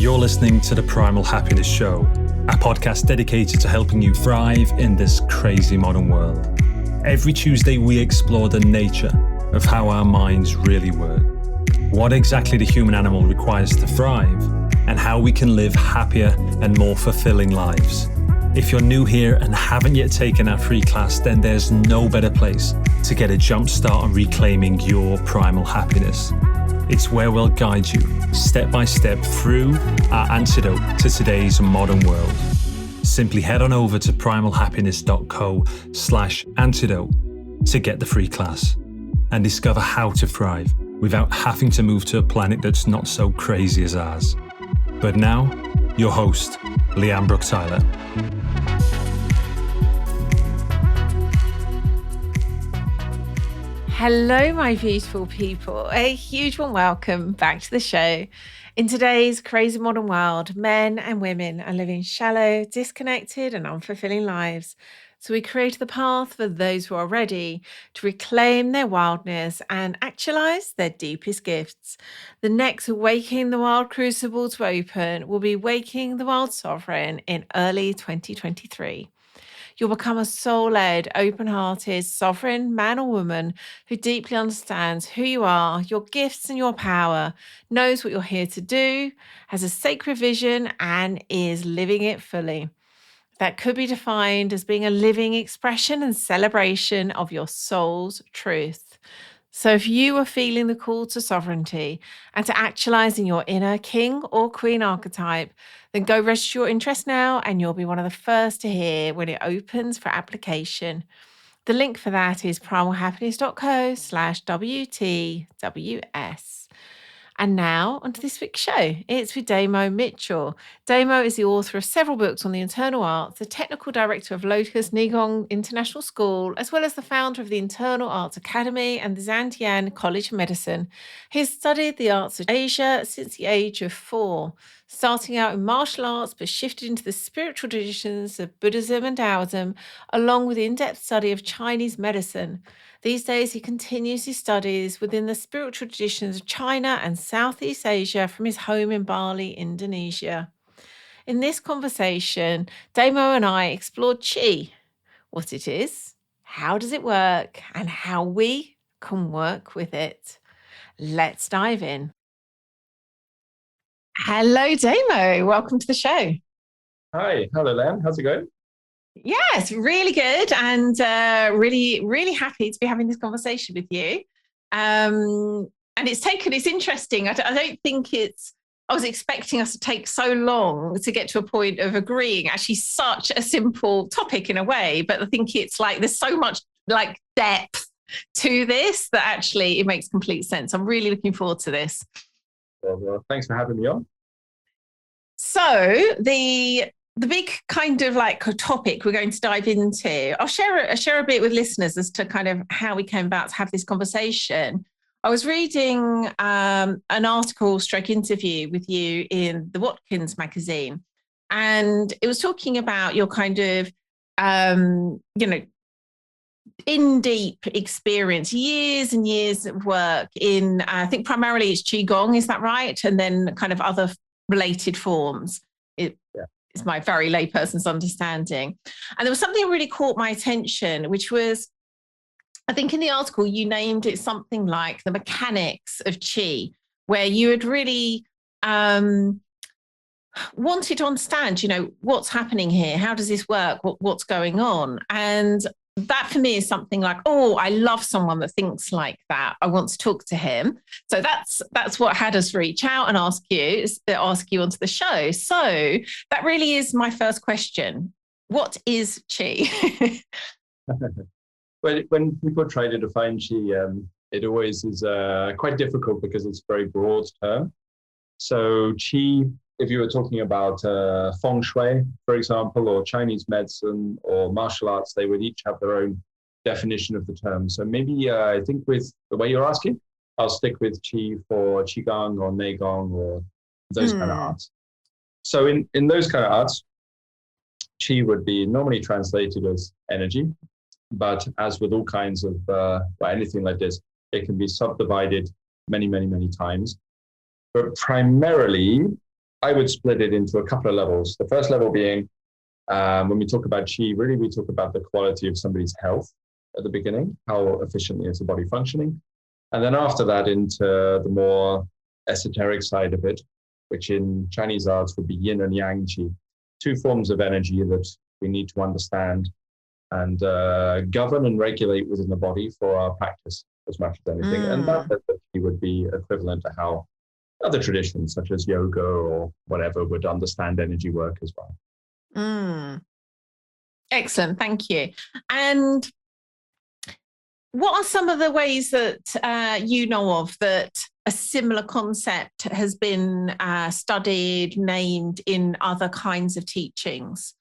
You're listening to the Primal Happiness Show, a podcast dedicated to helping you thrive in this crazy modern world. Every Tuesday, we explore the nature of how our minds really work, what exactly the human animal requires to thrive, and how we can live happier and more fulfilling lives. If you're new here and haven't yet taken our free class, then there's no better place to get a jump start on reclaiming your primal happiness. It's where we'll guide you step by step through our antidote to today's modern world. Simply head on over to primalhappiness.co/antidote to get the free class and discover how to thrive without having to move to a planet that's not so crazy as ours. But now, your host, Lian Tyler. Hello, my beautiful people. A huge warm welcome back to the show. In today's crazy modern world, men and women are living shallow, disconnected, and unfulfilling lives. So we create the path for those who are ready to reclaim their wildness and actualize their deepest gifts. The next Waking the Wild Crucible to open will be Waking the Wild Sovereign in early 2023. You'll become a soul-led, open-hearted, sovereign man or woman who deeply understands who you are, your gifts and your power, knows what you're here to do, has a sacred vision, and is living it fully. That could be defined as being a living expression and celebration of your soul's truth. So if you are feeling the call to sovereignty and to actualizing your inner king or queen archetype, then go register your interest now and you'll be one of the first to hear when it opens for application. The link for that is primalhappiness.co/WTWS. And now, onto this week's show. It's with Damo Mitchell. Damo is the author of several books on the internal arts, the technical director of Lotus Gong International School, as well as the founder of the Internal Arts Academy and the Tian College of Medicine. He has studied the arts of Asia since the age of 4, starting out in martial arts, but shifted into the spiritual traditions of Buddhism and Daoism, along with in-depth study of Chinese medicine. These days, he continues his studies within the spiritual traditions of China and Southeast Asia from his home in Bali, Indonesia. In this conversation, Damo and I explored Qi, what it is, how does it work, and how we can work with it. Let's dive in. Hello, Damo. Welcome to the show. Hi. Hello, Lian. How's it going? Yes, really good, and really, really happy to be having this conversation with you. And it's interesting. I don't think I was expecting us to take so long to get to a point of agreeing. Actually, such a simple topic in a way, but I think it's like there's so much like depth to this that actually it makes complete sense. I'm really looking forward to this. Well, thanks for having me on. So the big kind of like topic we're going to dive into, I'll share a bit with listeners as to kind of how we came about to have this conversation. I was reading an article stroke interview with you in the Watkins magazine, and it was talking about your kind of, in deep experience, years and years of work in, I think primarily it's Qigong, is that right? And then kind of other related forms. It's my very layperson's understanding. And there was something that really caught my attention, which was, I think in the article, you named it something like the mechanics of Qi, where you had really wanted to understand, what's happening here? How does this work? What's going on? And that for me is something like, oh, I love someone that thinks like that. I want to talk to him. So that's what had us reach out and ask you onto the show. So that really is my first question. What is Qi? Well, when people try to define Qi, it always is quite difficult because it's a very broad term. So Qi, if you were talking about feng shui, for example, or Chinese medicine or martial arts, they would each have their own definition of the term. So maybe I think with the way you're asking, I'll stick with Qi for Qigong or Neigong or those kind of arts. So in those kind of arts, Qi would be normally translated as energy, but as with all kinds of, anything like this, it can be subdivided many, many, many times. But primarily, I would split it into a couple of levels. The first level being, when we talk about qi, really we talk about the quality of somebody's health at the beginning, how efficiently is the body functioning. And then after that into the more esoteric side of it, which in Chinese arts would be yin and yang qi, two forms of energy that we need to understand and govern and regulate within the body for our practice as much as anything. And that would be equivalent to how other traditions such as yoga or whatever would understand energy work as well. Excellent, thank you. And what are some of the ways that you know of that a similar concept has been studied, named in other kinds of teachings?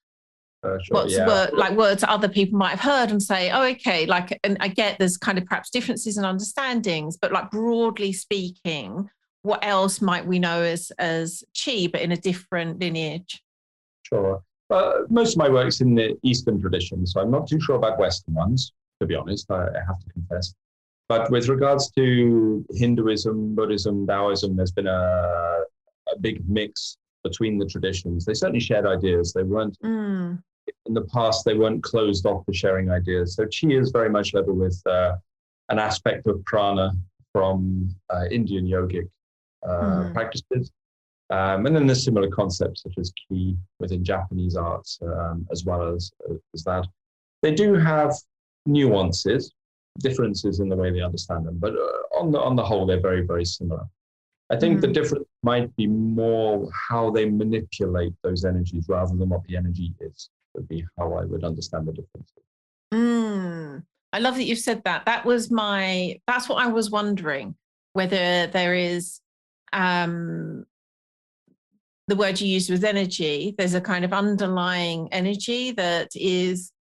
Sure, like words that other people might have heard and say, oh, okay, like, and I get there's kind of perhaps differences in understandings, but like broadly speaking, what else might we know as qi, but in a different lineage? Sure. Most of my work's in the Eastern tradition, so I'm not too sure about Western ones, to be honest, I have to confess. But with regards to Hinduism, Buddhism, Daoism, there's been a big mix between the traditions. They certainly shared ideas. They weren't, in the past, they weren't closed off to sharing ideas. So qi is very much level with an aspect of prana from Indian yogic practices. And then there's similar concepts such as ki within Japanese arts, as well as that. They do have nuances, differences in the way they understand them, but on the whole, they're very, very similar. I think the difference might be more how they manipulate those energies rather than what the energy is, would be how I would understand the differences. I love that you've said that. That's what I was wondering, whether there is, the word you used was energy. There's a kind of underlying energy that is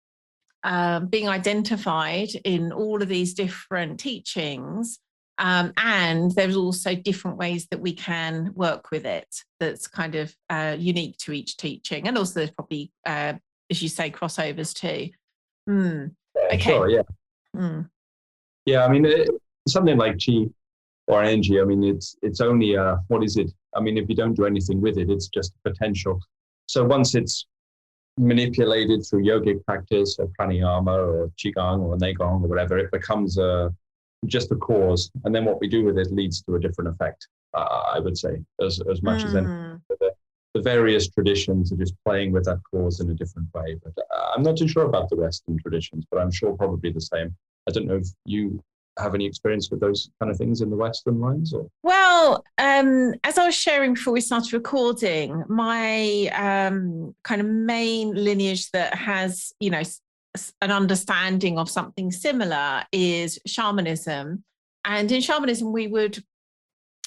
being identified in all of these different teachings. And there's also different ways that we can work with it that's kind of unique to each teaching. And also there's probably, as you say, crossovers too. Okay. Sure, yeah. Yeah, I mean, something like qi or energy, I mean, it's only, what is it? I mean, if you don't do anything with it, it's just potential. So once it's manipulated through yogic practice or pranayama or qigong or neigong or whatever, it becomes just a cause, and then what we do with it leads to a different effect. I would say, as much as anything. The various traditions are just playing with that cause in a different way. But I'm not too sure about the Western traditions, but I'm sure probably the same. I don't know if you have any experience with those kind of things in the Western lines, or? Well, as I was sharing before we started recording, my kind of main lineage that has, you know, an understanding of something similar is shamanism. And in shamanism, we would,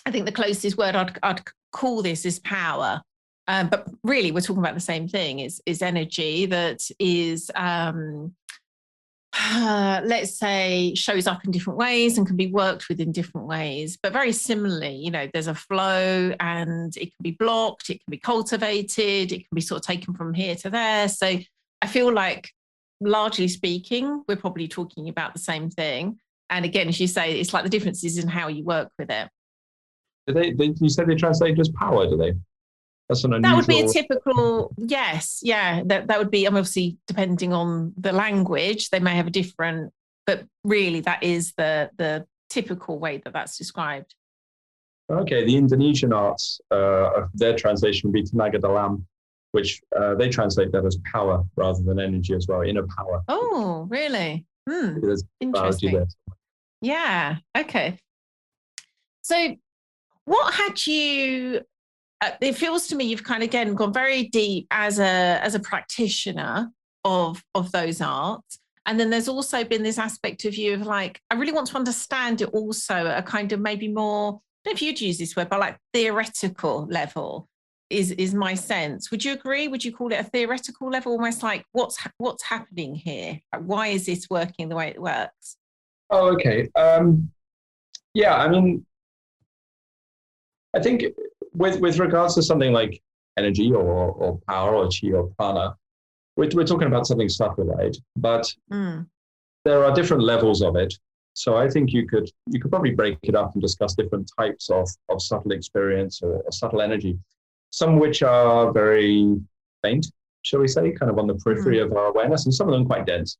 I think the closest word I'd call this is power. But really, we're talking about the same thing, is energy that is, let's say, shows up in different ways and can be worked with in different ways. But very similarly, you know, there's a flow and it can be blocked, it can be cultivated, it can be sort of taken from here to there. So I feel like, largely speaking, we're probably talking about the same thing. And again, as you say, it's like the differences in how you work with it. You said they translate as power, do they? That's an unusual... That would be a typical, yes, yeah. That would be, obviously, depending on the language, they may have a different, but really that is the typical way that that's described. Okay, the Indonesian arts, their translation would be tenaga dalam, which they translate that as power rather than energy as well, inner power. Oh, really? Interesting. Yeah, okay. So what had you, it feels to me you've kind of, again, gone very deep as a practitioner of those arts. And then there's also been this aspect of you of like, I really want to understand it also at a kind of maybe more, I don't know if you'd use this word, but like theoretical level. Is my sense. Would you agree? Would you call it a theoretical level, almost like what's happening here? Like, why is this working the way it works? Oh, okay. Yeah, I mean, I think with regards to something like energy or power or qi or prana, we're talking about something subtle, right? But there are different levels of it. So I think you could probably break it up and discuss different types of subtle experience or subtle energy. some which are very faint, shall we say, kind of on the periphery of our awareness, and some of them quite dense.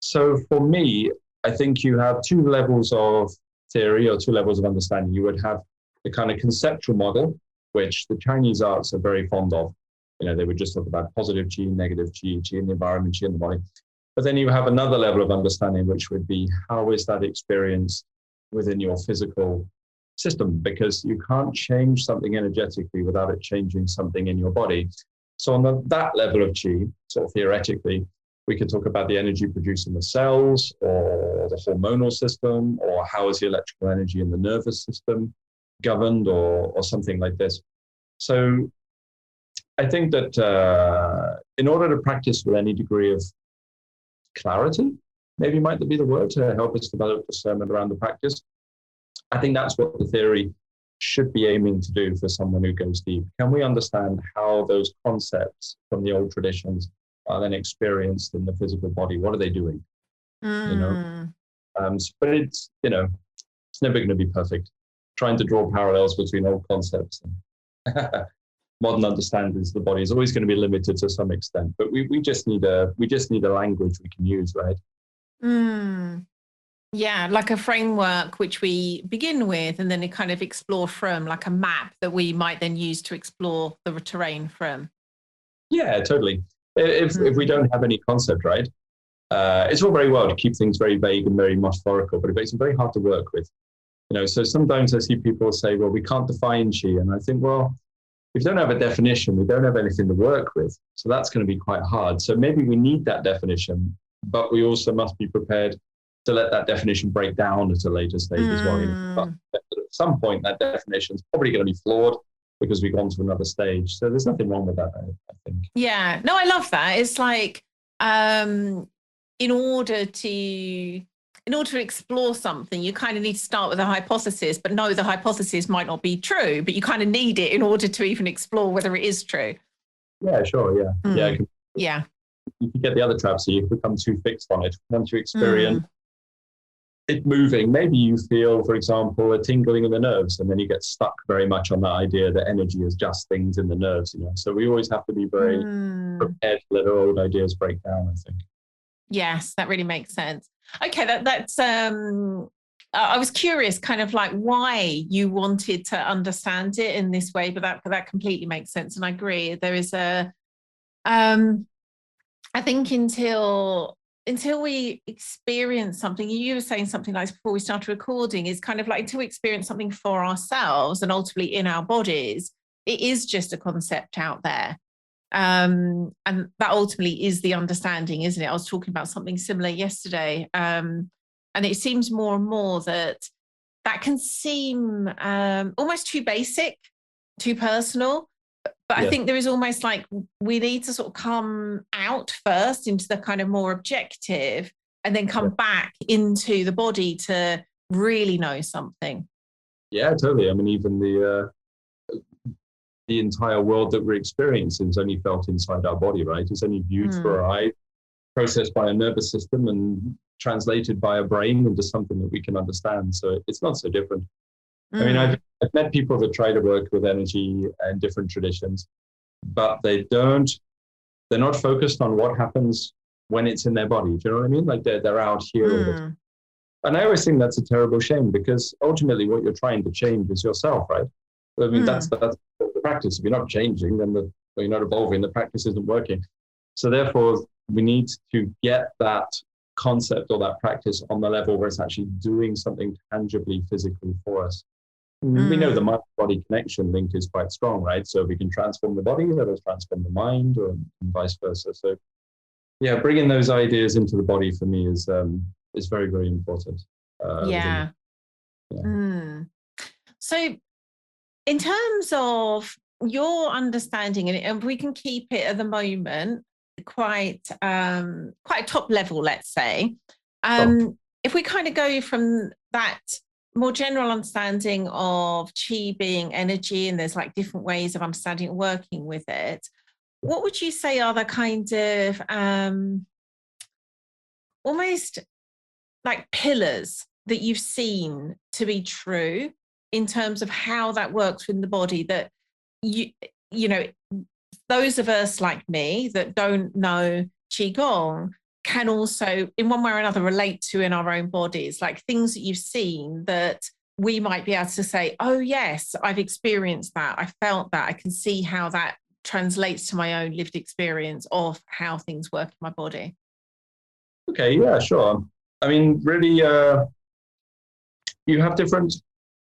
So for me, I think you have two levels of theory or two levels of understanding. You would have the kind of conceptual model, which the Chinese arts are very fond of. You know, they would just talk about positive chi, negative chi, chi in the environment, chi in the body. But then you have another level of understanding, which would be how is that experienced within your physical system? Because you can't change something energetically without it changing something in your body. So on that level of chi, sort of theoretically, we could talk about the energy produced in the cells or the hormonal system, or how is the electrical energy in the nervous system governed, or something like this. So I think that in order to practice with any degree of clarity, maybe might be the word, to help us develop discernment around the practice, I think that's what the theory should be aiming to do for someone who goes deep. Can we understand how those concepts from the old traditions are then experienced in the physical body? What are they doing? You know, but it's never going to be perfect. Trying to draw parallels between old concepts and modern understandings of the body is always going to be limited to some extent. But we just need a language we can use, right? Yeah, like a framework which we begin with, and then it kind of explore from, like a map that we might then use to explore the terrain from. Yeah, totally. If we don't have any concept, right? It's all very well to keep things very vague and very metaphorical, but it makes it very hard to work with. You know, so sometimes I see people say, well, we can't define chi. And I think, well, if you don't have a definition, we don't have anything to work with. So that's going to be quite hard. So maybe we need that definition, but we also must be prepared to let that definition break down at a later stage as well. You know? But at some point, that definition is probably going to be flawed because we've gone to another stage. So there's nothing wrong with that, I think. Yeah, no, I love that. It's like, in order to explore something, you kind of need to start with a hypothesis, but no, the hypothesis might not be true, but you kind of need it in order to even explore whether it is true. Yeah, sure. Yeah. Yeah. You can get the other trap, so you become too fixed on it. Once you experience it moving, maybe you feel, for example, a tingling in the nerves, and then you get stuck very much on that idea that energy is just things in the nerves, you know. So we always have to be very prepared to let our old ideas break down, I think. Yes, that really makes sense. Okay, that's I was curious, kind of like why you wanted to understand it in this way, but that completely makes sense, and I agree. There is I think until we experience something, you were saying something like before we started recording, is kind of like until we experience something for ourselves and ultimately in our bodies, it is just a concept out there. And that ultimately is the understanding, isn't it? I was talking about something similar yesterday. And it seems more and more that can seem almost too basic, too personal. But I think there is almost like we need to sort of come out first into the kind of more objective, and then come back into the body to really know something. Yeah, totally. I mean, even the entire world that we're experiencing is only felt inside our body, right? It's only viewed through our eyes, processed by a nervous system, and translated by a brain into something that we can understand. So it's not so different. I mean, I've met people that try to work with energy and different traditions, but they're not focused on what happens when it's in their body. Do you know what I mean? Like they're out here. And I always think that's a terrible shame, because ultimately what you're trying to change is yourself, right? I mean, that's the practice. If you're not changing, then you're not evolving, the practice isn't working. So therefore, we need to get that concept or that practice on the level where it's actually doing something tangibly, physically for us. We know the mind-body connection link is quite strong, right? So if we can transform the body, let us transform the mind, and vice versa. So yeah, bringing those ideas into the body for me is very, very important. So in terms of your understanding, and we can keep it at the moment quite top level, let's say, if we kind of go from that more general understanding of chi being energy, and there's like different ways of understanding and working with it, what would you say are the kind of almost like pillars that you've seen to be true in terms of how that works within the body, that you know, those of us like me that don't know Qigong can also, in one way or another, relate to in our own bodies, like things that you've seen that we might be able to say, oh, yes, I've experienced that. I felt that. I can see how that translates to my own lived experience of how things work in my body. Okay, yeah, sure. I mean, really, you have different,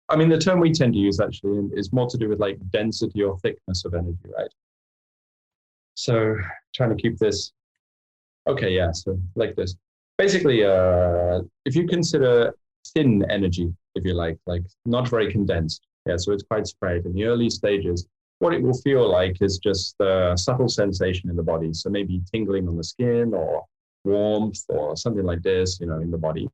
I mean, the term we tend to use actually is more to do with like density or thickness of energy, right? So trying to keep this, okay, yeah, so like this. Basically, if you consider thin energy, if you like not very condensed, yeah, so it's quite spread in the early stages, what it will feel like is just a subtle sensation in the body. So maybe tingling on the skin or warmth or something like this, you know, in the body.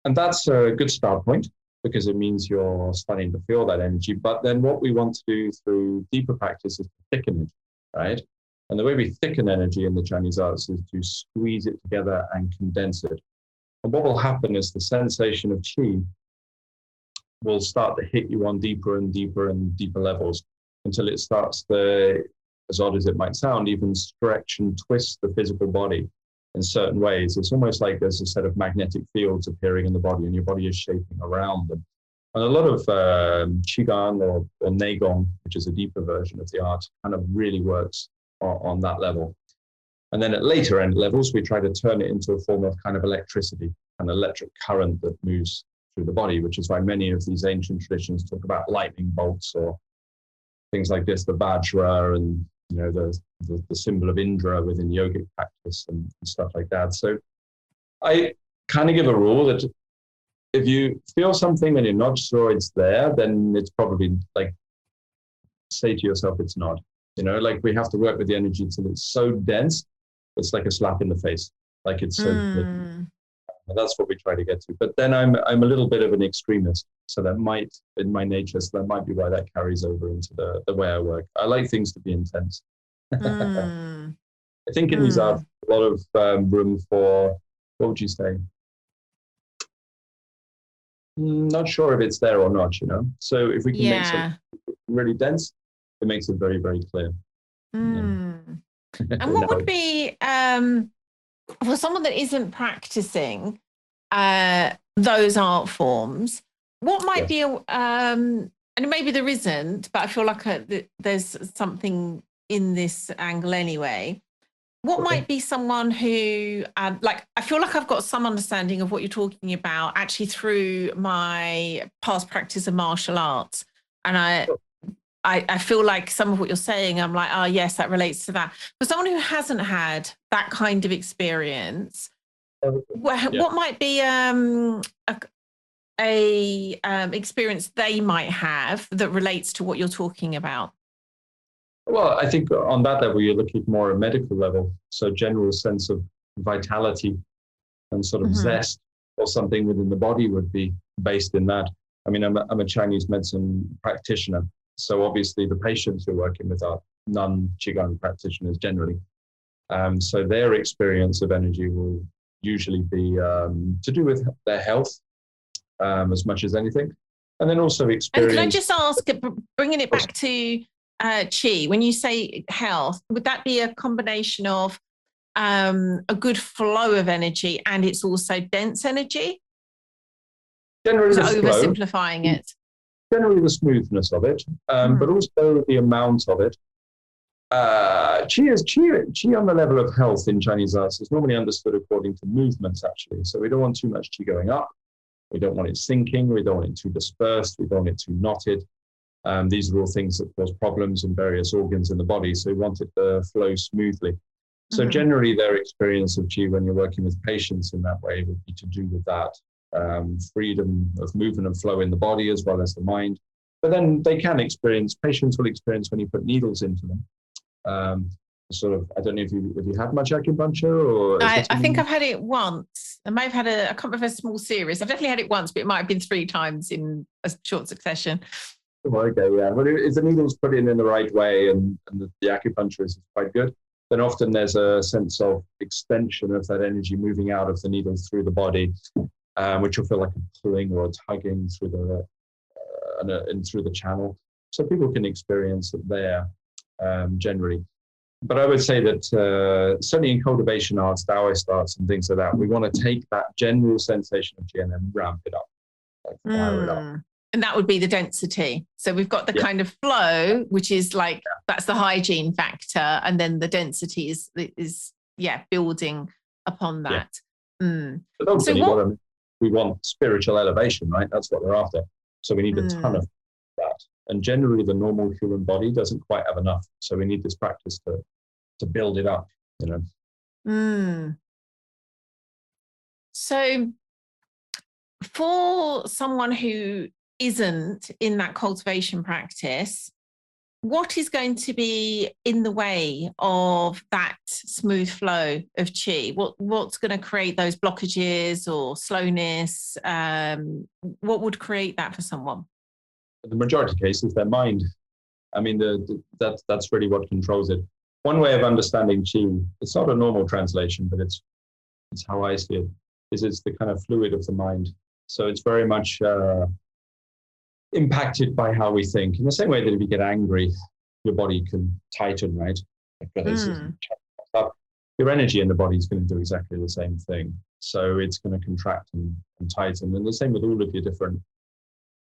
And that's a good start point because it means you're starting to feel that energy. But then what we want to do through deeper practice is to thicken it, right? And the way we thicken energy in the Chinese arts is to squeeze it together and condense it. And what will happen is the sensation of qi will start to hit you on deeper and deeper and deeper levels until it starts to, as odd as it might sound, even stretch and twist the physical body in certain ways. It's almost like there's a set of magnetic fields appearing in the body and your body is shaping around them. And a lot of Qigong or Neigong, which is a deeper version of the art, kind of really works on that level. And then at later end levels, we try to turn it into a form of kind of electricity, an electric current that moves through the body, which is why many of these ancient traditions talk about lightning bolts or things like this, the Vajra and, you know, the symbol of Indra within yogic practice and stuff like that. So I kind of give a rule that if you feel something and you're not sure it's there, then it's probably like, say to yourself, it's not. You know, like we have to work with the energy till it's so dense, it's like a slap in the face. Like it's so that's what we try to get to. But then I'm a little bit of an extremist. So that might, in my nature, so that might be why that carries over into the way I work. I like things to be intense. I think in these arts, a lot of room for, what would you say? Not sure if it's there or not, you know? So if we can make something really dense, it makes it very, very clear. And what would be, for someone that isn't practicing those art forms, what might be, and maybe there isn't, but I feel like there's something in this angle anyway. What might be someone who, like, I feel like I've got some understanding of what you're talking about actually through my past practice of martial arts. And I feel like some of what you're saying, I'm like, oh, yes, that relates to that. For someone who hasn't had that kind of experience, what might be a experience they might have that relates to what you're talking about? Well, I think on that level, you're looking more at a medical level. So general sense of vitality and sort of zest or something within the body would be based in that. I mean, I'm a Chinese medicine practitioner. So obviously the patients we're working with are non-Qigong practitioners generally. So their experience of energy will usually be to do with their health as much as anything. And then also experience. And can I just ask, bringing it back to Qi, when you say health, would that be a combination of a good flow of energy and it's also dense energy? Generally the oversimplifying flow, it. Generally the smoothness of it, but also the amount of it. Qi on the level of health in Chinese arts is normally understood according to movements, actually. So we don't want too much Qi going up. We don't want it sinking. We don't want it too dispersed. We don't want it too knotted. These are all things that cause problems in various organs in the body. So we want it to flow smoothly. So generally their experience of Qi when you're working with patients in that way would be to do with that. Freedom of movement and flow in the body as well as the mind. But then they can experience, patients will experience when you put needles into them. Sort of, I don't know if you had much acupuncture or... I think I've had it once. I may have had I can't remember a small series. I've definitely had it once, but it might have been 3 times in a short succession. Okay, yeah. But if the needle's put in the right way and the acupuncture is quite good, then often there's a sense of extension of that energy moving out of the needle through the body, which will feel like a pulling or a tugging through the channel. So people can experience it there. generally. But I would say that certainly in cultivation arts, Taoist arts and things like that, we want to take that general sensation of Qi and then ramp it up, like fire it up. And that would be the density. So we've got the kind of flow, which is like, that's the hygiene factor. And then the density is building upon that. But ultimately, we want spiritual elevation, right? That's what we're after. So we need a ton of that. And generally, the normal human body doesn't quite have enough. So we need this practice to build it up, you know. So for someone who isn't in that cultivation practice, what is going to be in the way of that smooth flow of qi? What's going to create those blockages or slowness? What would create that for someone? The majority of cases, their mind. I mean, that's really what controls it. One way of understanding qi, it's not a normal translation, but it's how I see it, is it's the kind of fluid of the mind. So it's very much impacted by how we think. In the same way that if you get angry, your body can tighten, right? Your energy in the body is going to do exactly the same thing. So it's going to contract and tighten. And the same with all of your different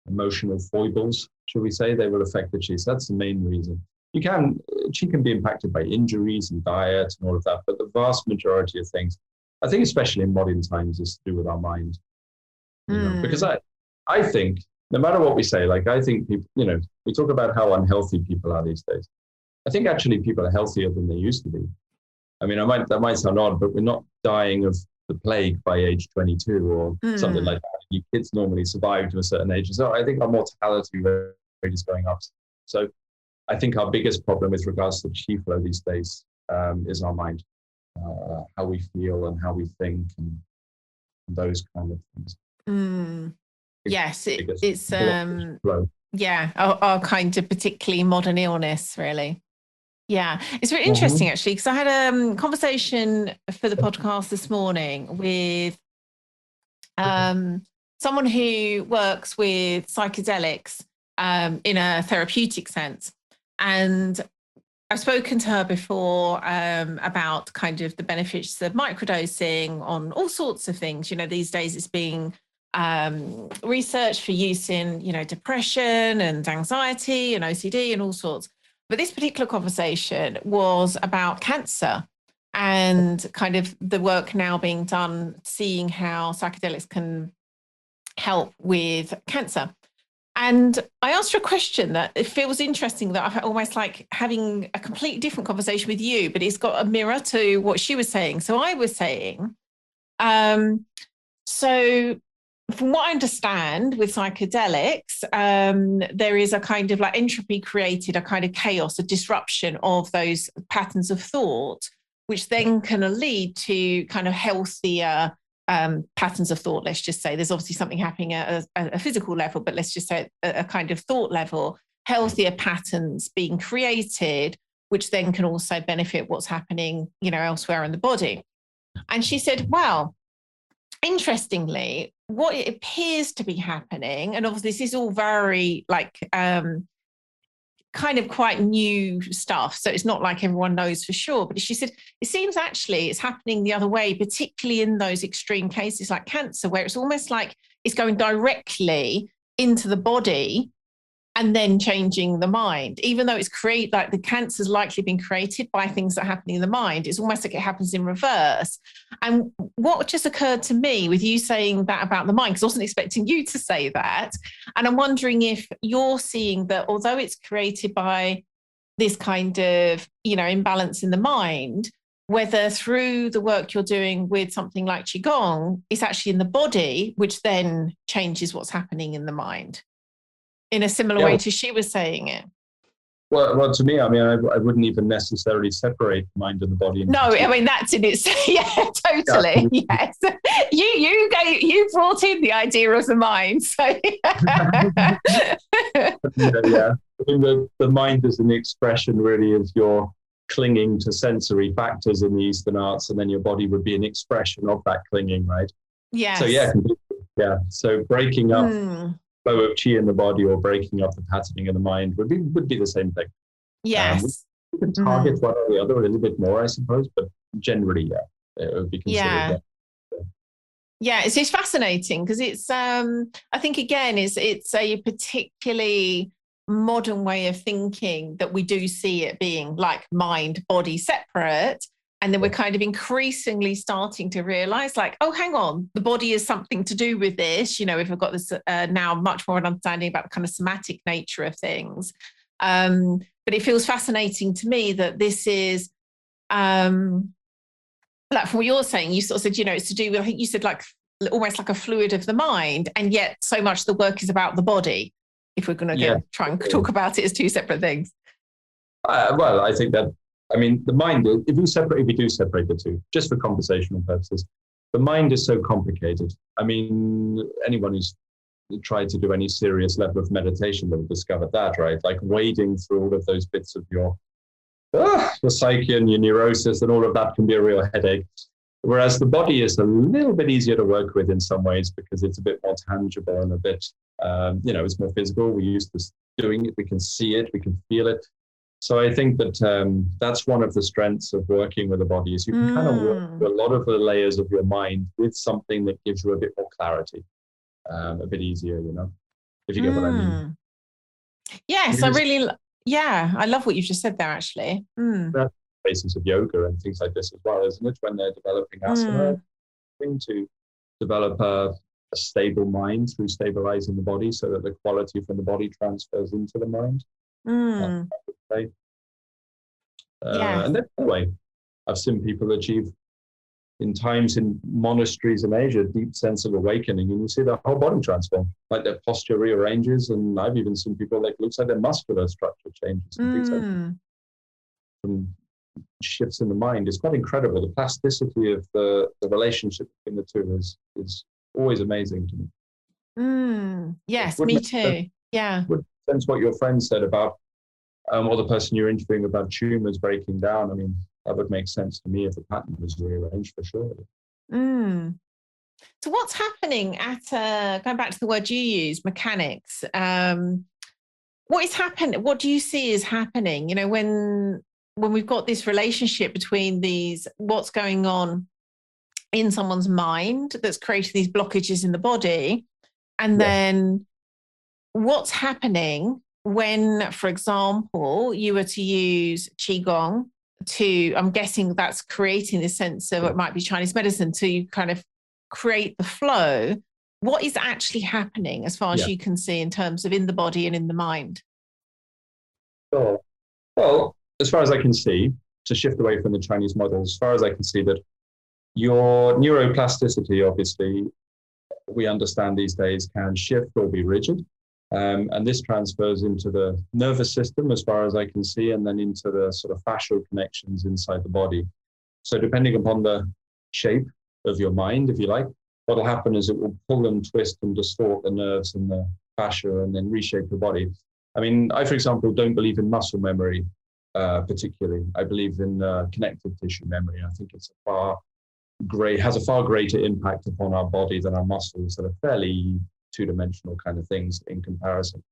emotional foibles, shall we say, they will affect the qi. So that's the main reason. Qi can be impacted by injuries and diet and all of that, but the vast majority of things, I think especially in modern times, is to do with our mind. You know? Because I think, no matter what we say, like I think people, you know, we talk about how unhealthy people are these days. I think actually people are healthier than they used to be. I mean, that might sound odd, but we're not dying of the plague by age 22 or something like that. You kids normally survive to a certain age. So I think our mortality rate is going up. So I think our biggest problem with regards to qi flow these days is our mind, how we feel and how we think and those kind of things. Yes, it's our kind of particularly modern illness, really. Yeah, it's really interesting actually, because I had a conversation for the podcast this morning with someone who works with psychedelics in a therapeutic sense. And I've spoken to her before about kind of the benefits of microdosing on all sorts of things. You know, these days it's being researched for use in, you know, depression and anxiety and OCD and all sorts. But this particular conversation was about cancer and kind of the work now being done, seeing how psychedelics can help with cancer. And I asked her a question that it feels interesting, that I've almost like having a completely different conversation with you, but it's got a mirror to what she was saying. So I was saying, so from what I understand with psychedelics, there is a kind of like entropy created, a kind of chaos, a disruption of those patterns of thought, which then can lead to kind of healthier patterns of thought. Let's just say there's obviously something happening at a physical level, but let's just say at a kind of thought level, healthier patterns being created, which then can also benefit what's happening, you know, elsewhere in the body. And she said, wow, interestingly, what it appears to be happening, and obviously this is all very like kind of quite new stuff, so it's not like everyone knows for sure, but she said it seems actually it's happening the other way, particularly in those extreme cases like cancer, where it's almost like it's going directly into the body and then changing the mind, even though it's like the cancer's likely been created by things that are happening in the mind. It's almost like it happens in reverse. And what just occurred to me with you saying that about the mind, because I wasn't expecting you to say that, and I'm wondering if you're seeing that although it's created by this kind of, you know, imbalance in the mind, whether through the work you're doing with something like Qigong, it's actually in the body, which then changes what's happening in the mind in a similar way to she was saying it. Well, to me, I mean, I wouldn't even necessarily separate the mind and the body. No, I mean, that's in its, yeah, totally. Yeah. Yes. You brought in the idea of the mind. So. Yeah. I mean, the mind is an expression really of your clinging to sensory factors in the Eastern arts, and then your body would be an expression of that clinging, right? Yes. So yeah. So breaking up flow of qi in the body or breaking up the patterning of the mind would be the same thing. Yes. You can target one or the other a little bit more, I suppose, but generally, yeah, it would be considered. Yeah, it's fascinating because it's I think again it's a particularly modern way of thinking that we do see it being like mind, body separate. And then we're kind of increasingly starting to realize like, oh, hang on, the body is something to do with this. You know, if we've got this now much more an understanding about the kind of somatic nature of things. But it feels fascinating to me that this is like from what you're saying, you sort of said, you know, it's to do with, I think you said like almost like a fluid of the mind, and yet so much of the work is about the body, if we're going to try and talk about it as two separate things. Well, I think that, I mean, the mind, if you do separate the two, just for conversational purposes, the mind is so complicated. I mean, anyone who's tried to do any serious level of meditation will have discovered that, right? Like wading through all of those bits of your psyche and your neurosis and all of that can be a real headache. Whereas the body is a little bit easier to work with in some ways because it's a bit more tangible and a bit, it's more physical. We're used to doing it. We can see it. We can feel it. So I think that that's one of the strengths of working with the body is you can kind of work with a lot of the layers of your mind with something that gives you a bit more clarity, a bit easier, if you get what I mean. Yes, I love what you've just said there, actually. That's the basis of yoga and things like this as well, isn't it? When they're developing asana, to develop a stable mind through stabilizing the body so that the quality from the body transfers into the mind. And then anyway, I've seen people achieve in times in monasteries in Asia, a deep sense of awakening, and you see their whole body transform, like their posture rearranges, and I've even seen people like looks like their muscular structure changes and things like that. From shifts in the mind. It's quite incredible. The plasticity of the relationship between the two is always amazing to me. Yes, me too. Yeah. Would sense what your friend said about or the person you're interviewing about tumors breaking down. I mean, that would make sense to me if the pattern was rearranged for sure. So what's happening at going back to the word you use, mechanics? What is happening? What do you see is happening? You know, when we've got this relationship between these, what's going on in someone's mind that's creating these blockages in the body, and then what's happening when, for example, you were to use Qigong to, I'm guessing that's creating this sense of it might be Chinese medicine to kind of create the flow. What is actually happening as far as you can see in terms of in the body and in the mind? Sure. Well, as far as I can see, to shift away from the Chinese model, as far as I can see that your neuroplasticity, obviously, we understand these days can shift or be rigid. And this transfers into the nervous system, as far as I can see, and then into the sort of fascial connections inside the body. So depending upon the shape of your mind, if you like, what will happen is it will pull and twist and distort the nerves and the fascia and then reshape the body. I mean, I, for example, don't believe in muscle memory particularly. I believe in connective tissue memory. I think it's has a far greater impact upon our body than our muscles that are fairly two-dimensional kind of things in comparison.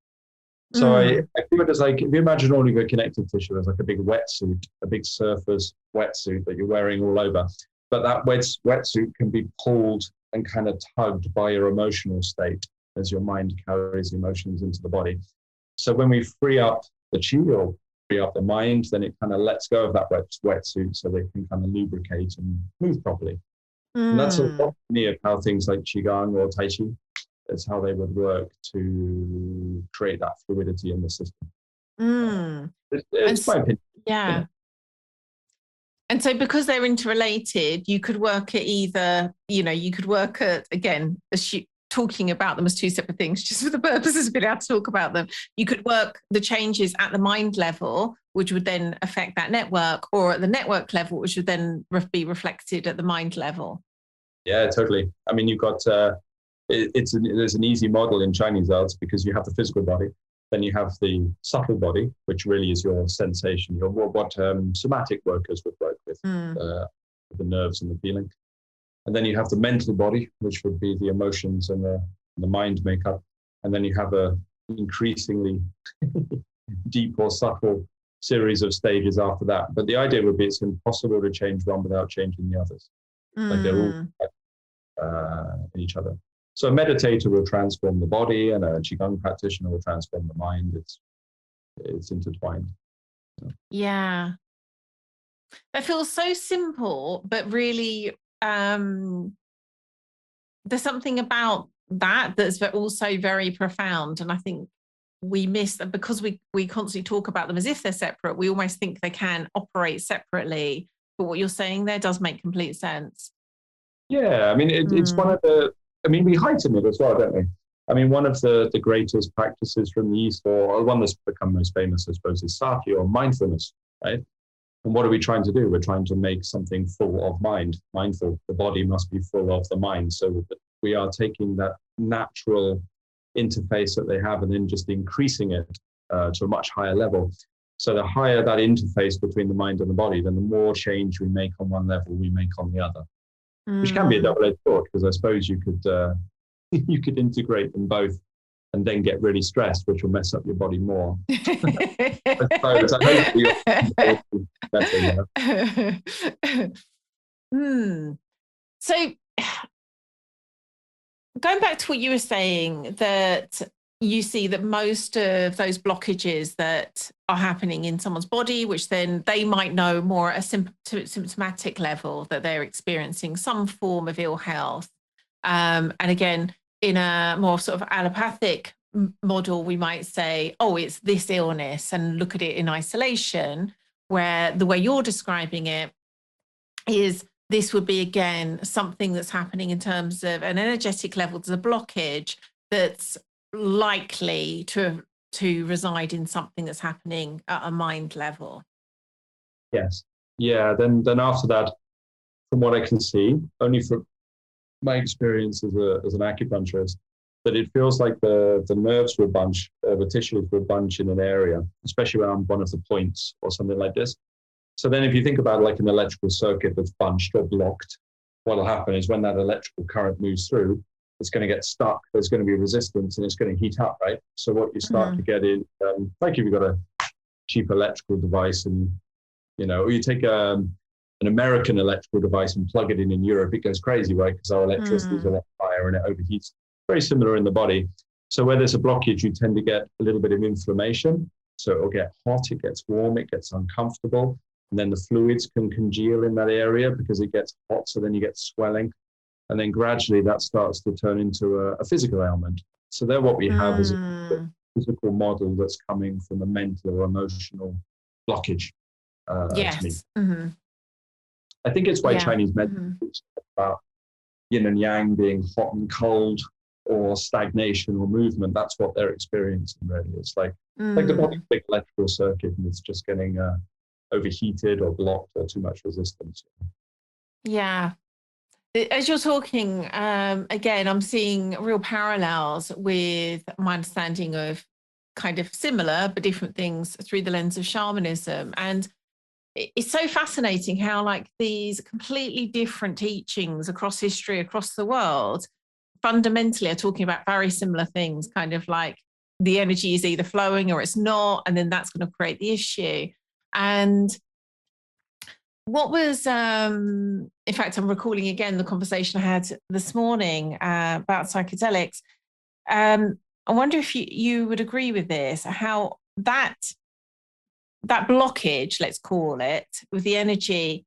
So I view it as like, if you imagine all of your connective tissue as like a big wetsuit, a big surface wetsuit that you're wearing all over, but that wetsuit can be pulled and kind of tugged by your emotional state as your mind carries emotions into the body. So when we free up the chi or free up the mind, then it kind of lets go of that wetsuit so they can kind of lubricate and move properly. And that's a lot for me of how things like Qigong or Tai Chi is how they would work to create that fluidity in the system. It's my opinion. Yeah. And so because they're interrelated, you could work at either, you could work at, again, talking about them as two separate things, just for the purposes of being able to talk about them. You could work the changes at the mind level, which would then affect that network, or at the network level, which would then be reflected at the mind level. Yeah, totally. I mean, you've got, there's an easy model in Chinese arts because you have the physical body, then you have the subtle body, which really is your sensation, what somatic workers would work with, the nerves and the feeling. And then you have the mental body, which would be the emotions and the mind makeup. And then you have a increasingly deep or subtle series of stages after that. But the idea would be it's impossible to change one without changing the others. Like they're all in each other. So a meditator will transform the body, and a Qigong practitioner will transform the mind. It's intertwined. Yeah. That feels so simple, but really there's something about that that's also very profound. And I think we miss that because we constantly talk about them as if they're separate. We almost think they can operate separately. But what you're saying there does make complete sense. Yeah, I mean, it's one of the, I mean, we heighten it as well, don't we? I mean, one of the greatest practices from the East, or one that's become most famous, I suppose, is sati, or mindfulness, right? And what are we trying to do? We're trying to make something full of mind, mindful. The body must be full of the mind. So we are taking that natural interface that they have and then just increasing it to a much higher level. So the higher that interface between the mind and the body, then the more change we make on one level, we make on the other. Which can be a double-edged sword, because I suppose you could you could integrate them both and then get really stressed, which will mess up your body more. I suppose. I hope better, So going back to what you were saying, that you see that most of those blockages that are happening in someone's body, which then they might know more at a symptomatic level, that they're experiencing some form of ill health. And again, in a more sort of allopathic model, we might say, oh, it's this illness, and look at it in isolation, where the way you're describing it is this would be, again, something that's happening in terms of an energetic level. There's a blockage that's likely to reside in something that's happening at a mind level. Yes. Yeah. Then after that, from what I can see, only from my experience as an acupuncturist, that it feels like the nerves were bunched, the tissues were bunched in an area, especially around one of the points or something like this. So then if you think about like an electrical circuit that's bunched or blocked, what will happen is when that electrical current moves through, it's going to get stuck, there's going to be resistance, and it's going to heat up, right? So what you start to get is, like if you've got a cheap electrical device and, or you take an American electrical device and plug it in Europe, it goes crazy, right? Because our electricity is a lot higher and it overheats. Very similar in the body. So where there's a blockage, you tend to get a little bit of inflammation. So it'll get hot, it gets warm, it gets uncomfortable. And then the fluids can congeal in that area because it gets hot. So then you get swelling. And then gradually that starts to turn into a physical ailment. So there what we have is a physical model that's coming from a mental or emotional blockage. Yes. I think it's why Chinese medicine is about yin and yang being hot and cold, or stagnation or movement. That's what they're experiencing, really. It's like the body's big electrical circuit, and it's just getting overheated or blocked or too much resistance. Yeah. As you're talking, again, I'm seeing real parallels with my understanding of kind of similar but different things through the lens of shamanism. And it's so fascinating how like these completely different teachings across history, across the world, fundamentally are talking about very similar things, kind of like the energy is either flowing or it's not, and then that's going to create the issue. And what was, in fact, I'm recalling again the conversation I had this morning about psychedelics. I wonder if you would agree with this, how that blockage, let's call it, with the energy,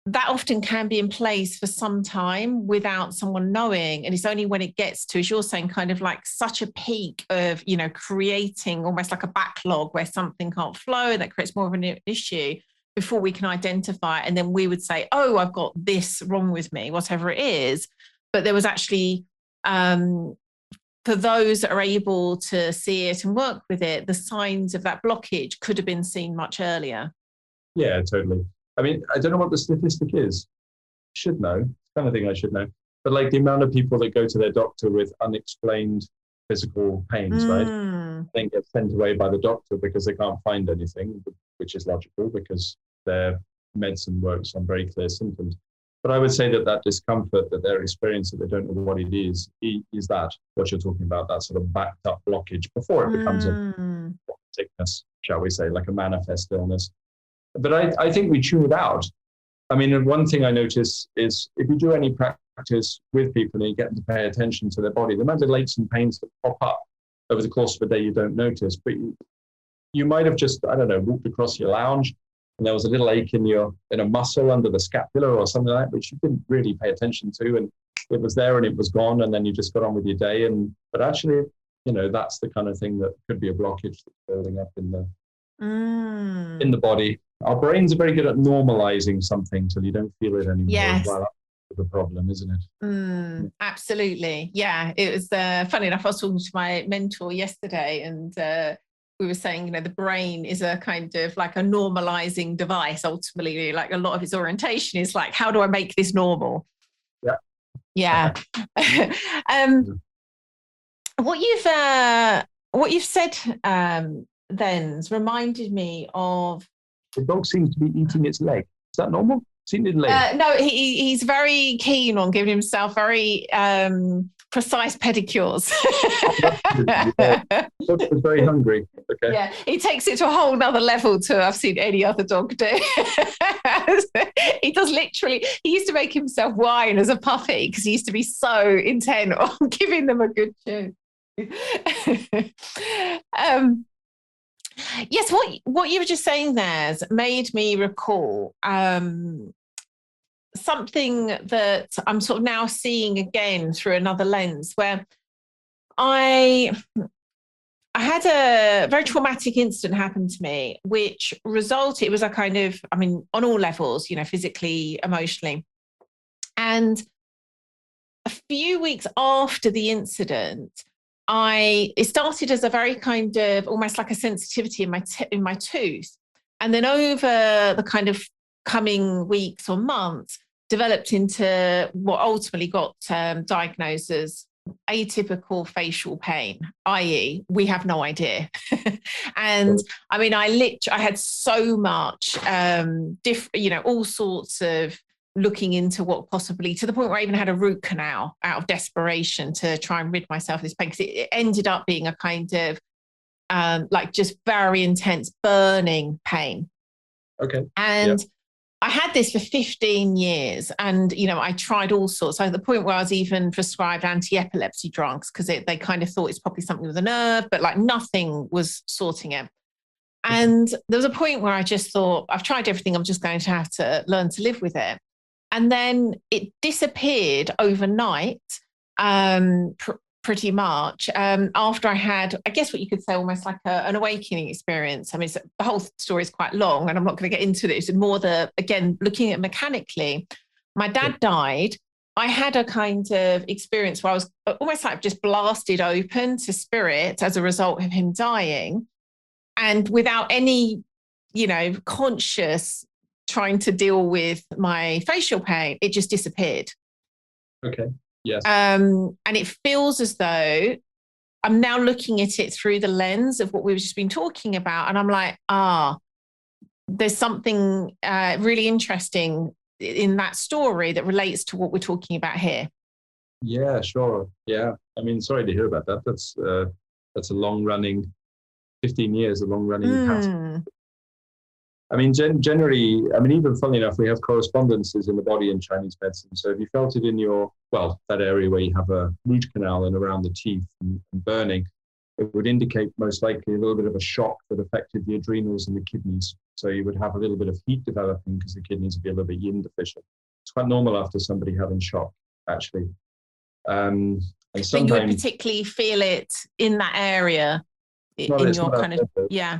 that often can be in place for some time without someone knowing. And it's only when it gets to, as you're saying, kind of like such a peak of, creating almost like a backlog where something can't flow, and that creates more of an issue before we can identify. And then we would say, oh, I've got this wrong with me, whatever it is. But there was actually, for those that are able to see it and work with it, the signs of that blockage could have been seen much earlier. Yeah, totally. I mean, I don't know what the statistic is. Should know. It's the kind of thing I should know. But like the amount of people that go to their doctor with unexplained physical pains, right? Then get sent away by the doctor because they can't find anything, which is logical because their medicine works on very clear symptoms. But I would say that discomfort that they're experiencing, they don't know what it is that what you're talking about, that sort of backed up blockage before it becomes a sickness, shall we say, like a manifest illness. But I think we tune it out. I mean, one thing I notice is if you do any practice with people and you get them to pay attention to their body, the amount of aches and pains that pop up over the course of a day you don't notice, but you might have just, I don't know, walked across your lounge and there was a little ache in a muscle under the scapula or something like that, which you didn't really pay attention to, and it was there and it was gone, and then you just got on with your day. But actually, that's the kind of thing that could be a blockage that's building up in the body. Our brains are very good at normalizing something till you don't feel it anymore. Yes. Well, that's the problem, isn't it? Absolutely. Yeah. It was funny enough, I was talking to my mentor yesterday, and we were saying, the brain is a kind of like a normalizing device. Ultimately, like a lot of its orientation is like, how do I make this normal? Yeah. What you've said then's reminded me of. The dog seems to be eating its leg. Is that normal? It's eating its leg? No, he's very keen on giving himself very precise pedicures. It's very hungry. Okay. Yeah, he takes it to a whole nother level to I've seen any other dog do. He does literally. He used to make himself whine as a puppy because he used to be so intent on giving them a good chew. Yes, what you were just saying there's made me recall something that I'm sort of now seeing again through another lens, where I had a very traumatic incident happen to me, which resulted, it was a kind of, on all levels, physically, emotionally. And a few weeks after the incident, it started as a very kind of almost like a sensitivity in my tooth. And then over the kind of coming weeks or months, developed into what ultimately got diagnosed as atypical facial pain, i.e. we have no idea. And I had so much all sorts of looking into what possibly, to the point where I even had a root canal out of desperation to try and rid myself of this pain, because it ended up being a kind of like just very intense burning pain. Okay. And I had this for 15 years, and I tried all sorts. So at the point where I was even prescribed anti-epilepsy drugs because they kind of thought it's probably something with the nerve, but like nothing was sorting it. And there was a point where I just thought, I've tried everything, I'm just going to have to learn to live with it. And then it disappeared overnight, pretty much, after I had, I guess what you could say, almost like an awakening experience. The whole story is quite long and I'm not going to get into this. It's more again, looking at mechanically, my dad died. I had a kind of experience where I was almost like just blasted open to spirit as a result of him dying. And without any, conscious trying to deal with my facial pain, it just disappeared. Okay. Yes. And it feels as though I'm now looking at it through the lens of what we've just been talking about. And I'm like, there's something really interesting in that story that relates to what we're talking about here. Yeah, sure. Yeah. Sorry to hear about that. That's a long running, 15 years, a long running pattern. Generally, even funny enough, we have correspondences in the body in Chinese medicine. So if you felt it in that area where you have a root canal and around the teeth and burning, it would indicate most likely a little bit of a shock that affected the adrenals and the kidneys. So you would have a little bit of heat developing because the kidneys would be a little bit yin deficient. It's quite normal after somebody having shock, actually. And sometimes, but you would particularly feel it in that area, in your kind of, yeah.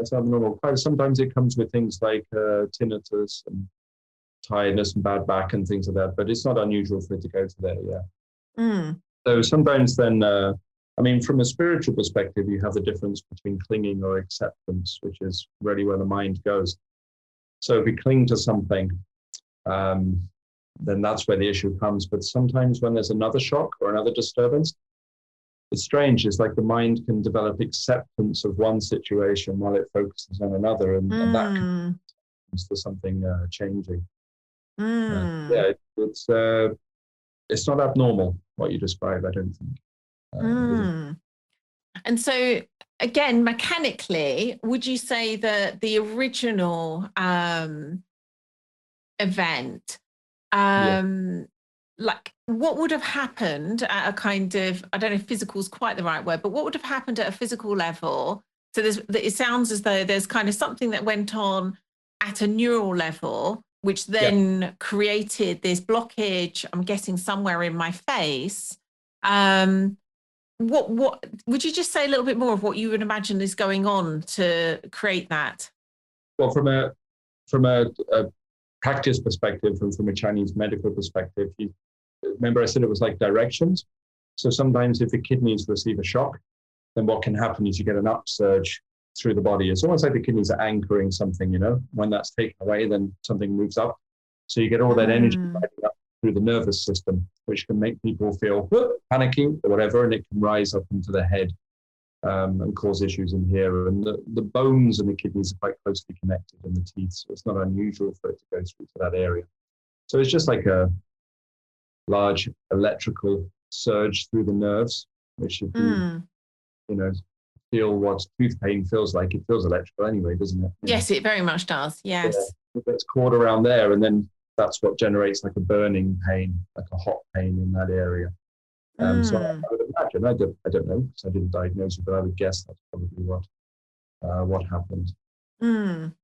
It's abnormal. Sometimes it comes with things like tinnitus and tiredness and bad back and things like that, but it's not unusual for it to go to there, So sometimes then, from a spiritual perspective, you have the difference between clinging or acceptance, which is really where the mind goes. So if we cling to something, then that's where the issue comes. But sometimes when there's another shock or another disturbance, it's strange. It's like the mind can develop acceptance of one situation while it focuses on another, and that comes to something changing. It's not abnormal what you describe, I don't think. And so, again, mechanically, would you say that the original event, Yeah. like what would have happened at a kind of, I don't know if physical is quite the right word, but what would have happened at a physical level? So it sounds as though there's kind of something that went on at a neural level, which Yeah. then created this blockage, I'm guessing somewhere in my face. What would you just say a little bit more of what you would imagine is going on to create that? Well, from a practice perspective and from a Chinese medical perspective, you remember I said it was like directions. So sometimes if the kidneys receive a shock, then what can happen is you get an upsurge through the body. It's almost like the kidneys are anchoring something, you know. When that's taken away, then something moves up. So you get all that energy riding up through the nervous system, which can make people feel panicky or whatever, and it can rise up into the head and cause issues in here. And the bones and the kidneys are quite closely connected in the teeth, so it's not unusual for it to go through to that area. So it's just like a large electrical surge through the nerves, which if you know, feel what tooth pain feels like, it feels electrical anyway, doesn't it? Yes, it very much does. Yes. Yeah. It's caught around there, and then that's what generates like a burning pain, like a hot pain in that area. So I would imagine, I don't know, because I didn't diagnose it, but I would guess that's probably what happened. And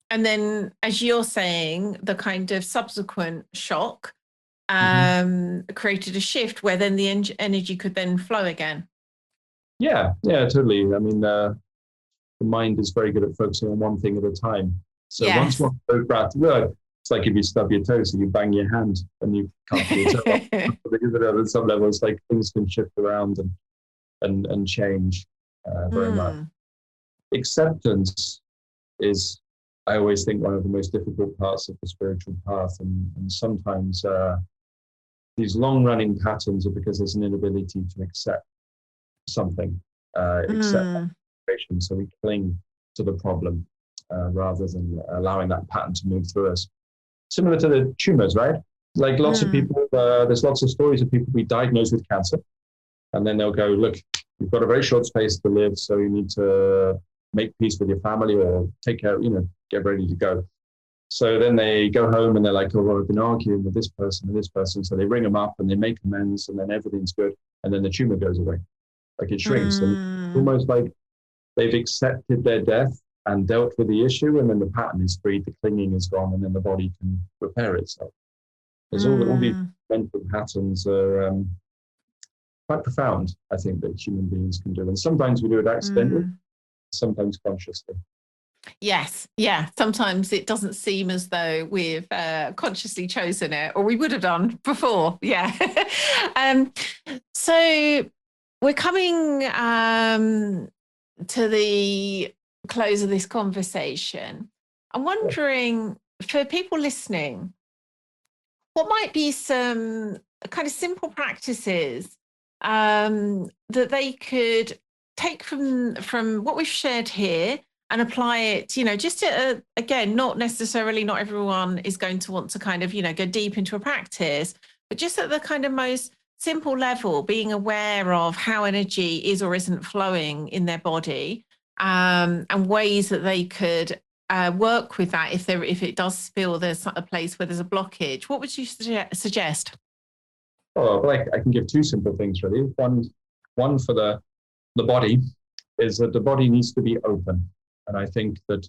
then, as you're saying, the kind of subsequent shock created a shift where then the energy could then flow again. Yeah, totally. I mean, the mind is very good at focusing on one thing at a time. So once one goes back to work, it's like if you stub your toe, so you bang your hand and you can't feel your toe. At some level, it's like things can shift around and change very much. Acceptance is, I always think, one of the most difficult parts of the spiritual path. And sometimes these long-running patterns are because there's an inability to accept something, accept situation. So we cling to the problem rather than allowing that pattern to move through us. Similar to the tumors, right? Like lots of people, there's lots of stories of people be diagnosed with cancer, and then they'll go, look, you've got a very short space to live, so you need to make peace with your family or take care, get ready to go. So then they go home and they're like, oh, well, I've been arguing with this person and this person. So they ring them up and they make amends, and then everything's good. And then the tumor goes away, like it shrinks. And almost like they've accepted their death and dealt with the issue, and then the pattern is freed, the clinging is gone, and then the body can repair itself. There's all these mental patterns are quite profound, I think, that human beings can do. And sometimes we do it accidentally, sometimes consciously. Yes. Yeah. Sometimes it doesn't seem as though we've consciously chosen it, or we would have done before. Yeah. So we're coming to the close of this conversation. I'm wondering, for people listening, what might be some kind of simple practices that they could take from what we've shared here and apply it, just to, again, not everyone is going to want to kind of, go deep into a practice, but just at the kind of most simple level, being aware of how energy is or isn't flowing in their body, and ways that they could work with that if it does feel there's a place where there's a blockage. What would you suggest? Oh, well, I can give two simple things, really. One for the body is that the body needs to be open. And I think that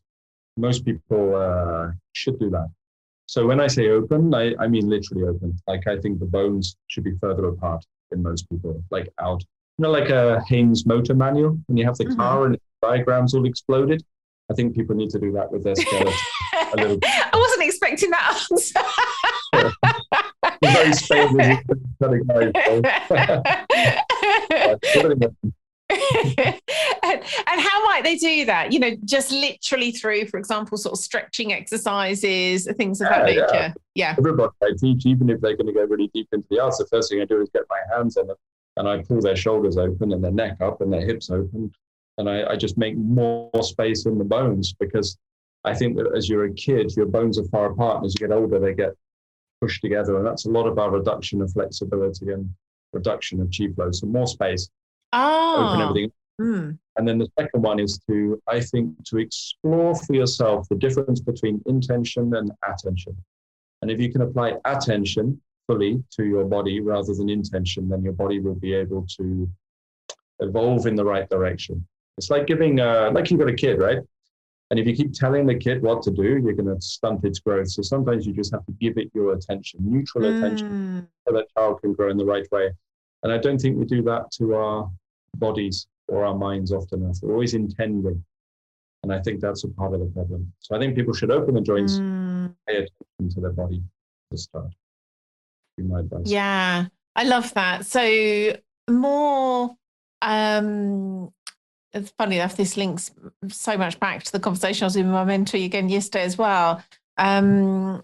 most people should do that. So when I say open, I mean literally open. Like I think the bones should be further apart in most people, like out. Like a Haynes motor manual, when you have the car and the diagrams all exploded. I think people need to do that with their skeleton a little bit. I wasn't expecting that answer. Very spacious and how might they do that? Just literally through, for example, sort of stretching exercises, things of that nature. Yeah. Everybody I teach, even if they're going to go really deep into the arts, the first thing I do is get my hands on them and I pull their shoulders open and their neck up and their hips open. And I just make more space in the bones, because I think that as you're a kid, your bones are far apart. And as you get older, they get pushed together. And that's a lot about reduction of flexibility and reduction of chi flow. So more space. Open everything. Mm. And then the second one is to explore for yourself the difference between intention and attention. And if you can apply attention fully to your body rather than intention, then your body will be able to evolve in the right direction. It's like giving, like you've got a kid, right? And if you keep telling the kid what to do, you're going to stunt its growth. So sometimes you just have to give it your attention, neutral attention, so that child can grow in the right way. And I don't think we do that to our bodies or our minds often enough. We're always intending. And I think that's a part of the problem. So I think people should open the joints, pay attention to their body to start. Be my advice. Yeah, I love that. So more, it's funny enough, this links so much back to the conversation I was with my mentor again yesterday as well. The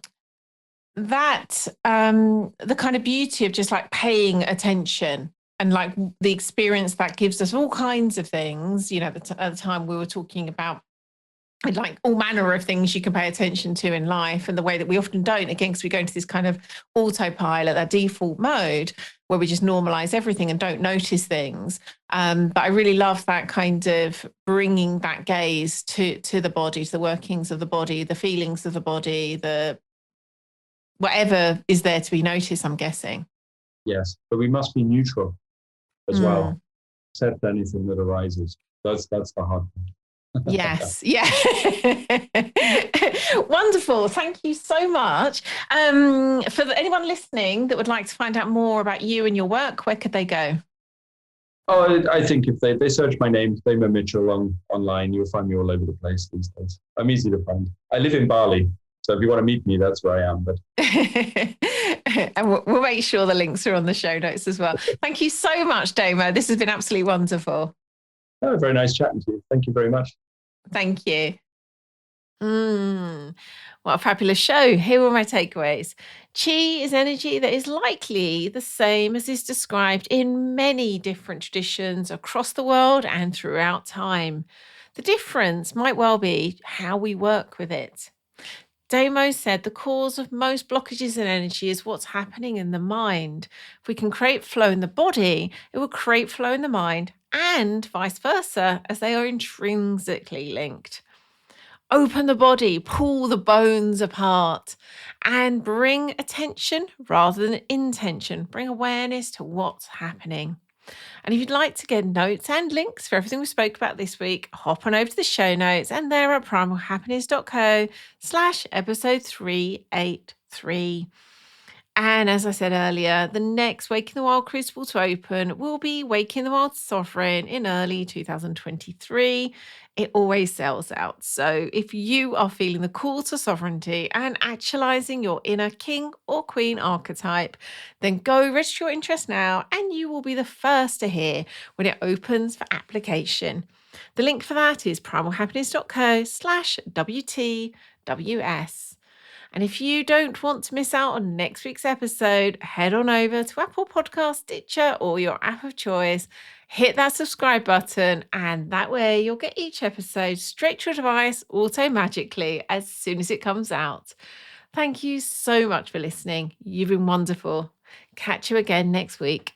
kind of beauty of just like paying attention and like the experience that gives us all kinds of things. You know, at the time we were talking about like all manner of things you can pay attention to in life, and the way that we often don't, again, because we go into this kind of autopilot, that default mode where we just normalize everything and don't notice things. But I really love that kind of bringing that gaze to the body, to the workings of the body, the feelings of the body, the whatever is there to be noticed, I'm guessing. Yes, but we must be neutral as well. Accept anything that arises. That's the hard part. Yes. Yeah. Wonderful. Thank you so much. For anyone listening that would like to find out more about you and your work, where could they go? Oh, I think if they search my name, Damo Mitchell online, you'll find me all over the place these days. I'm easy to find. I live in Bali, so if you want to meet me, that's where I am. But and we'll make sure the links are on the show notes as well. Thank you so much, Damo. This has been absolutely wonderful. Oh, very nice chatting to you. Thank you very much. Thank you. What a fabulous show. Here were my takeaways. Qi is energy that is likely the same as is described in many different traditions across the world and throughout time. The difference might well be how we work with it. Damo said the cause of most blockages in energy is what's happening in the mind. If we can create flow in the body, it will create flow in the mind, and vice versa, as they are intrinsically linked. Open the body, pull the bones apart, and bring attention rather than intention. Bring awareness to what's happening. And if you'd like to get notes and links for everything we spoke about this week, hop on over to the show notes, and they're at primalhappiness.co/episode 383. And as I said earlier, the next Waking the Wild Crucible to open will be Waking the Wild Sovereign in early 2023. It always sells out. So if you are feeling the call to sovereignty and actualizing your inner king or queen archetype, then go register your interest now and you will be the first to hear when it opens for application. The link for that is primalhappiness.co/WTWS. And if you don't want to miss out on next week's episode, head on over to Apple Podcasts, Stitcher, or your app of choice. Hit that subscribe button, and that way you'll get each episode straight to your device auto-magically as soon as it comes out. Thank you so much for listening. You've been wonderful. Catch you again next week.